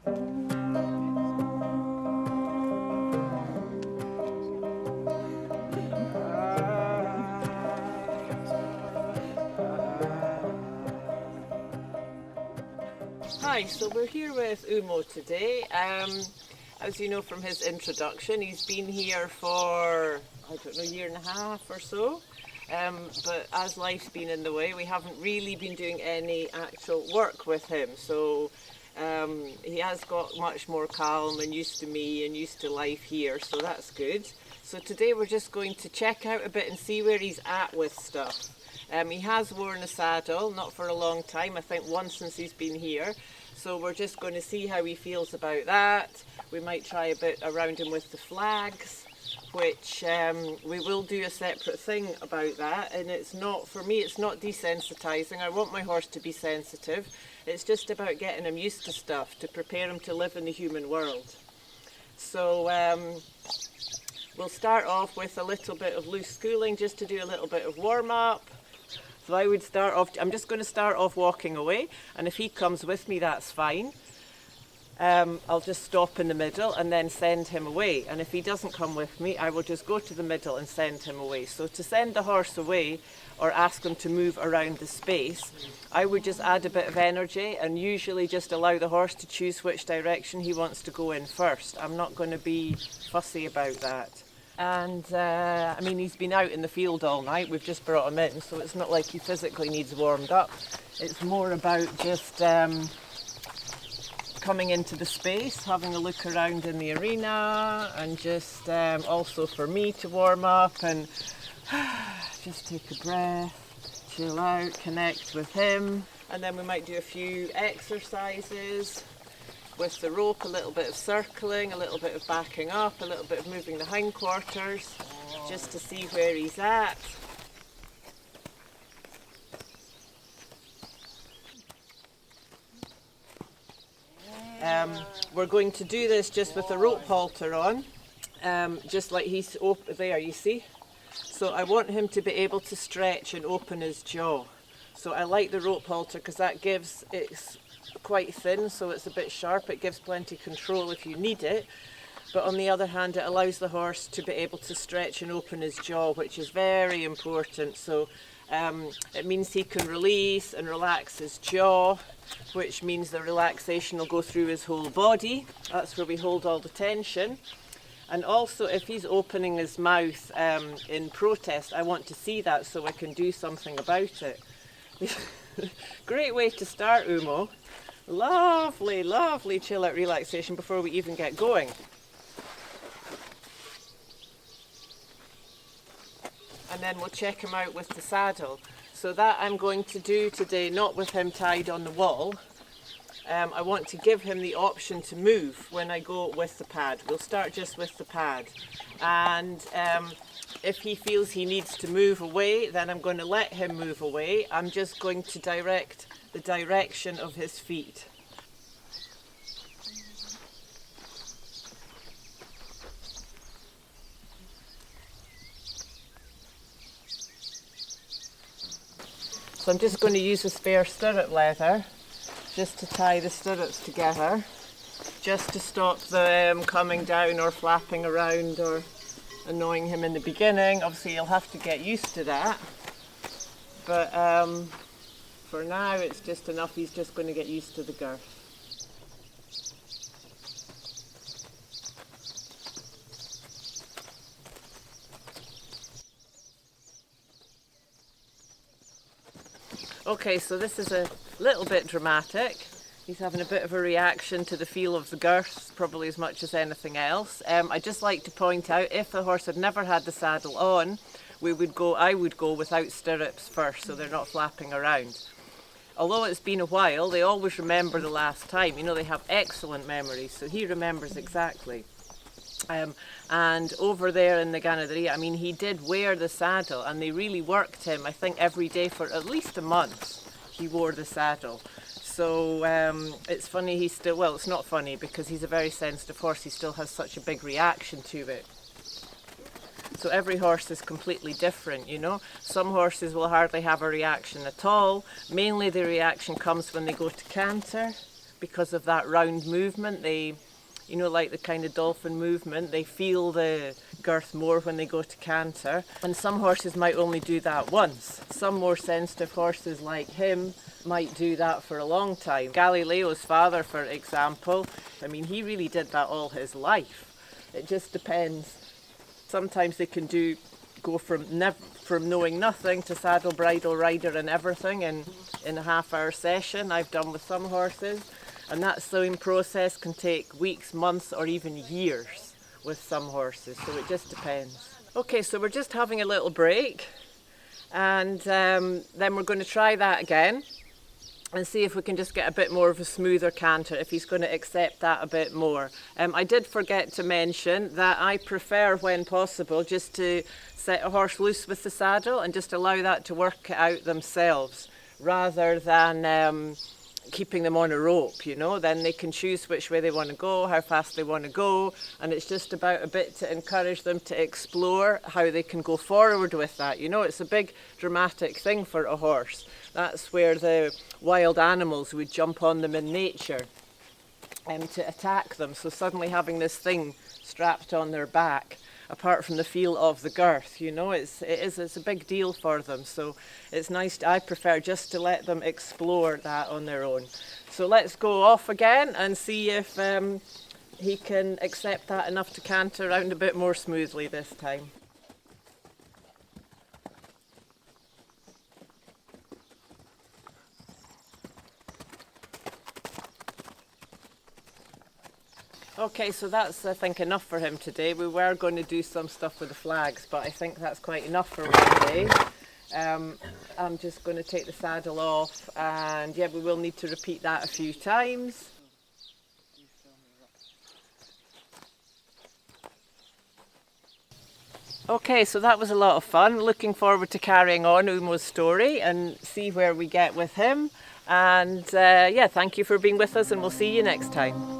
Hi, so we're here with Umo today. As you know from his introduction, he's been here for, I don't know, a year and a half or so. But as life's been in the way, we haven't really been doing any actual work with him. So he has got much more calm and used to me and used to life here, so that's good. So today we're just going to check out a bit and see where he's at with stuff. He has worn a saddle, not for a long time, I think once since he's been here. So we're just going to see how he feels about that. We might try a bit around him with the flags, which we will do a separate thing about that. And it's not, for me, it's not desensitizing. I want my horse to be sensitive. It's just about getting him used to stuff, to prepare him to live in the human world. So we'll start off with a little bit of loose schooling, just to do a little bit of warm-up. So I would start off, I'm just going to start off walking away, and if he comes with me, that's fine. I'll just stop in the middle and then send him away. And if he doesn't come with me, I will just go to the middle and send him away. So to send the horse away or ask him to move around the space, I would just add a bit of energy and usually just allow the horse to choose which direction he wants to go in first. I'm not going to be fussy about that. And I mean, he's been out in the field all night. We've just brought him in, so it's not like he physically needs warmed up. It's more about just coming into the space, having a look around in the arena, and just also for me to warm up and just take a breath, chill out, connect with him. And then we might do a few exercises with the rope, a little bit of circling, a little bit of backing up, a little bit of moving the hindquarters, just to see where he's at. We're going to do this just with the rope halter on, just like he's there, you see. So I want him to be able to stretch and open his jaw. So I like the rope halter because that gives, it's quite thin, so it's a bit sharp. It gives plenty control if you need it. But on the other hand, it allows the horse to be able to stretch and open his jaw, which is very important. So it means he can release and relax his jaw, which means the relaxation will go through his whole body. That's where we hold all the tension. And also, if he's opening his mouth in protest, I want to see that so I can do something about it. Great way to start, Umo. Lovely, lovely chill out relaxation before we even get going. And then we'll check him out with the saddle. So that I'm going to do today, not with him tied on the wall. I want to give him the option to move when I go with the pad. We'll start just with the pad. And if he feels he needs to move away, then I'm going to let him move away. I'm just going to direct the direction of his feet. So I'm just going to use a spare stirrup leather just to tie the stirrups together, just to stop them coming down or flapping around or annoying him in the beginning. Obviously he'll have to get used to that, but for now it's just enough. He's just going to get used to the girth. Okay, so this is a little bit dramatic. He's having a bit of a reaction to the feel of the girths, probably as much as anything else. I'd just like to point out, if the horse had never had the saddle on, I would go without stirrups first, so they're not flapping around. Although it's been a while, they always remember the last time. You know, they have excellent memories, so he remembers exactly. And over there in the Ganaderia, I mean, he did wear the saddle, and they really worked him, I think, every day for at least a month. He wore the saddle. So it's funny, he's still, well, it's not funny because he's a very sensitive horse. He still has such a big reaction to it. So every horse is completely different, you know. Some horses will hardly have a reaction at all. Mainly the reaction comes when they go to canter, because of that round movement. They, you know, like the kind of dolphin movement, they feel the girth more when they go to canter. And some horses might only do that once. Some more sensitive horses like him might do that for a long time. Galileo's father, for example, I mean, he really did that all his life. It just depends. Sometimes they can go from knowing nothing to saddle, bridle, rider and everything in a half-hour session. I've done with some horses. And that sewing process can take weeks, months, or even years with some horses, so it just depends. Okay, so we're just having a little break, and then we're going to try that again and see if we can just get a bit more of a smoother canter, if he's going to accept that a bit more. I did forget to mention that I prefer, when possible, just to set a horse loose with the saddle and just allow that to work it out themselves, rather than keeping them on a rope, you know. Then they can choose which way they want to go, how fast they want to go, and it's just about a bit to encourage them to explore how they can go forward with that. You know, it's a big dramatic thing for a horse. That's where the wild animals would jump on them in nature to attack them. So suddenly having this thing strapped on their back, apart from the feel of the girth, you know, it's a big deal for them. So it's nice, I prefer just to let them explore that on their own. So let's go off again and see if he can accept that enough to canter around a bit more smoothly this time. Okay, so that's, I think, enough for him today. We were going to do some stuff with the flags, but I think that's quite enough for one day. I'm just going to take the saddle off, and yeah, we will need to repeat that a few times. Okay, so that was a lot of fun. Looking forward to carrying on Umo's story and see where we get with him. And yeah, thank you for being with us, and we'll see you next time.